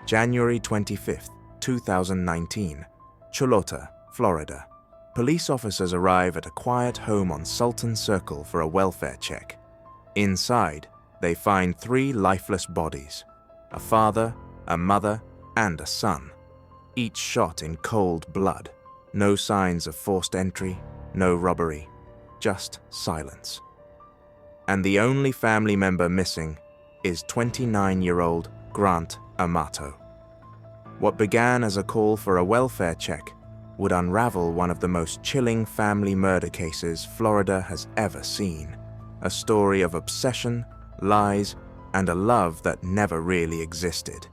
January 25, 2019, Charlotte, Florida. Police officers arrive at a quiet home on Sultan Circle for a welfare check. Inside, they find 3 lifeless bodies: a father, a mother, and a son, each shot in cold blood. No signs of forced entry, no robbery, just silence. And the only family member missing is 29-year-old Grant Amato. What began as a call for a welfare check would unravel one of the most chilling family murder cases Florida has ever seen. A story of obsession, lies, and a love that never really existed.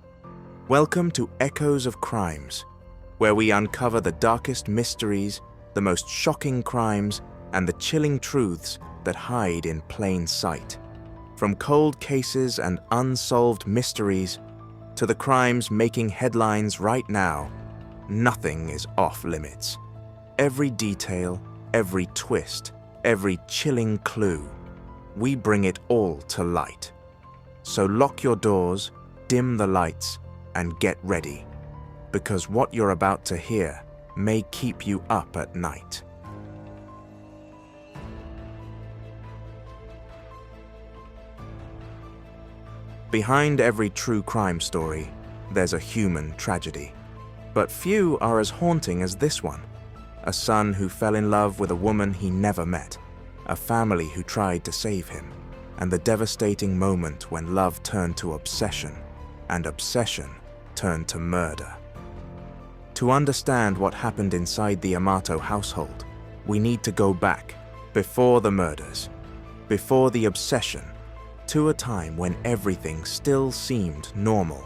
Welcome to Echoes of Crimes, where we uncover the darkest mysteries, the most shocking crimes, and the chilling truths that hide in plain sight. From cold cases and unsolved mysteries to the crimes making headlines right now, nothing is off limits. Every detail, every twist, every chilling clue, we bring it all to light. So lock your doors, dim the lights, and get ready, because what you're about to hear may keep you up at night. Behind every true crime story, there's a human tragedy. But few are as haunting as this one. A son who fell in love with a woman he never met, a family who tried to save him, and the devastating moment when love turned to obsession, and obsession turned to murder. To understand what happened inside the Amato household, we need to go back, before the murders, before the obsession, to a time when everything still seemed normal.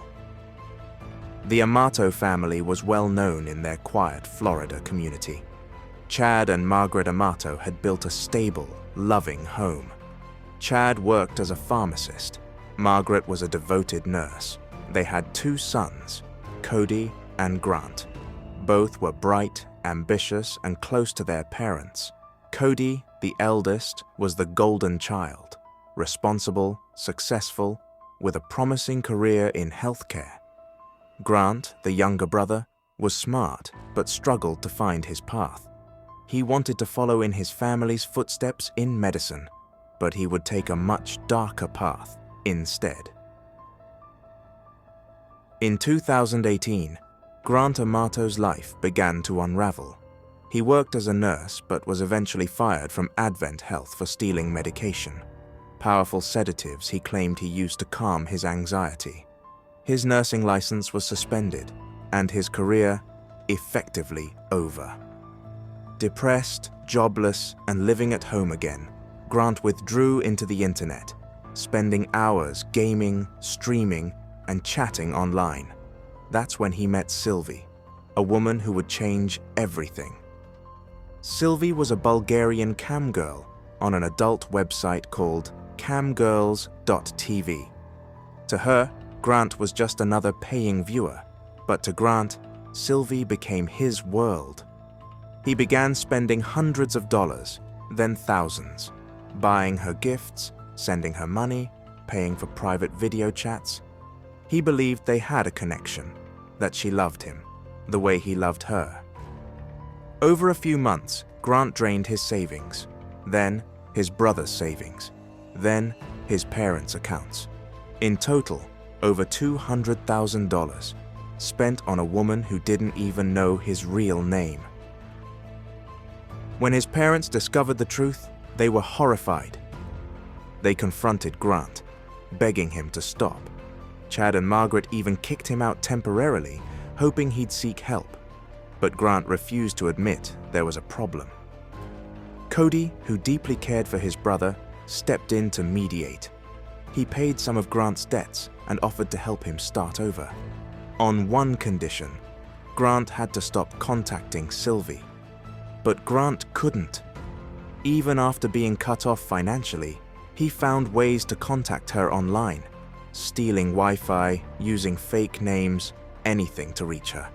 The Amato family was well known in their quiet Florida community. Chad and Margaret Amato had built a stable, loving home. Chad worked as a pharmacist. Margaret was a devoted nurse. They had 2 sons, Cody and Grant. Both were bright, ambitious, and close to their parents. Cody, the eldest, was the golden child, responsible, successful, with a promising career in healthcare. Grant, the younger brother, was smart but struggled to find his path. He wanted to follow in his family's footsteps in medicine, but he would take a much darker path instead. In 2018, Grant Amato's life began to unravel. He worked as a nurse but was eventually fired from Advent Health for stealing medication. Powerful sedatives he claimed he used to calm his anxiety. His nursing license was suspended, and his career effectively over. Depressed, jobless, and living at home again, Grant withdrew into the internet, spending hours gaming, streaming, and chatting online. That's when he met Sylvie, a woman who would change everything. Sylvie was a Bulgarian camgirl on an adult website called Camgirls.tv. To her, Grant was just another paying viewer, but to Grant, Sylvie became his world. He began spending hundreds of dollars, then thousands, buying her gifts, sending her money, paying for private video chats. He believed they had a connection, that she loved him, the way he loved her. Over a few months, Grant drained his savings, then his brother's savings, then his parents' accounts. In total, over $200,000 spent on a woman who didn't even know his real name. When his parents discovered the truth, they were horrified. They confronted Grant, begging him to stop. Chad and Margaret even kicked him out temporarily, hoping he'd seek help. But Grant refused to admit there was a problem. Cody, who deeply cared for his brother, stepped in to mediate. He paid some of Grant's debts and offered to help him start over. On one condition, Grant had to stop contacting Sylvie. But Grant couldn't. Even after being cut off financially, he found ways to contact her online, stealing Wi-Fi, using fake names, anything to reach her.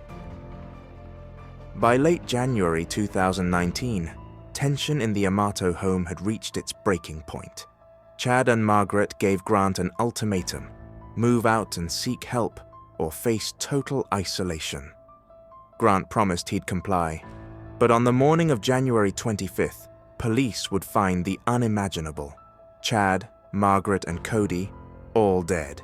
By late January 2019, tension in the Amato home had reached its breaking point. Chad and Margaret gave Grant an ultimatum: move out and seek help, or face total isolation. Grant promised he'd comply, but on the morning of January 25th, police would find the unimaginable. Chad, Margaret, and Cody, all dead,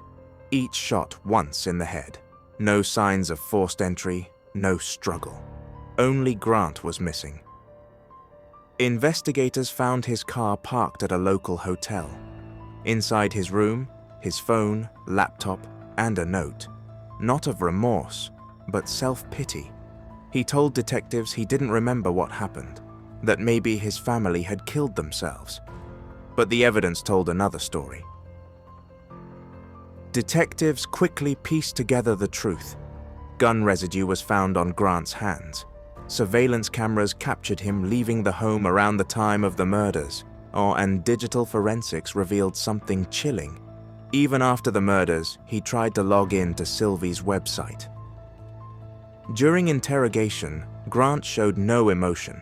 each shot once in the head. No signs of forced entry, no struggle. Only Grant was missing. Investigators found his car parked at a local hotel. Inside his room, his phone, laptop, and a note. Not of remorse, but self-pity. He told detectives he didn't remember what happened, that maybe his family had killed themselves. But the evidence told another story. Detectives quickly pieced together the truth. Gun residue was found on Grant's hands. Surveillance cameras captured him leaving the home around the time of the murders, and digital forensics revealed something chilling. Even after the murders, he tried to log in to Sylvie's website. During interrogation, Grant showed no emotion.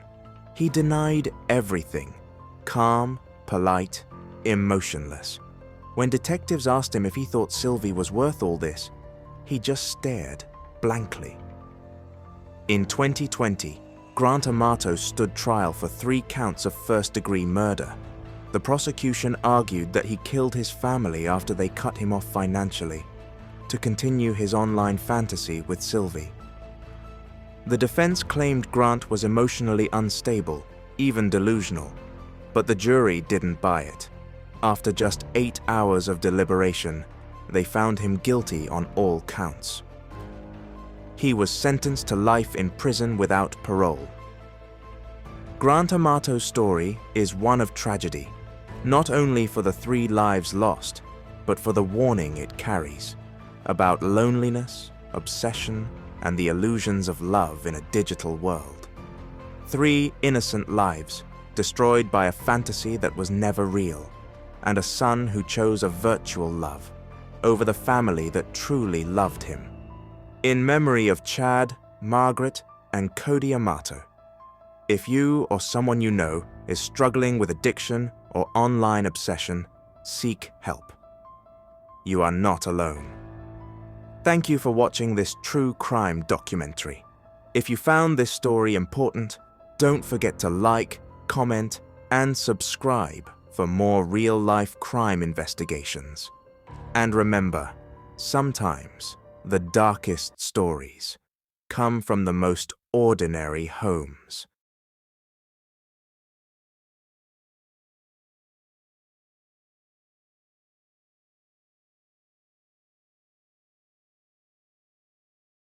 He denied everything, calm, polite, emotionless. When detectives asked him if he thought Sylvie was worth all this, he just stared blankly. In 2020, Grant Amato stood trial for 3 counts of first-degree murder. The prosecution argued that he killed his family after they cut him off financially, to continue his online fantasy with Sylvie. The defense claimed Grant was emotionally unstable, even delusional, but the jury didn't buy it. After just 8 hours of deliberation, they found him guilty on all counts. He was sentenced to life in prison without parole. Grant Amato's story is one of tragedy, not only for the 3 lives lost, but for the warning it carries about loneliness, obsession, and the illusions of love in a digital world. 3 innocent lives destroyed by a fantasy that was never real, and a son who chose a virtual love over the family that truly loved him. In memory of Chad, Margaret, and Cody Amato. If you or someone you know is struggling with addiction or online obsession, seek help. You are not alone. Thank you for watching this true crime documentary. If you found this story important, don't forget to like, comment, and subscribe for more real-life crime investigations. And remember, sometimes the darkest stories come from the most ordinary homes.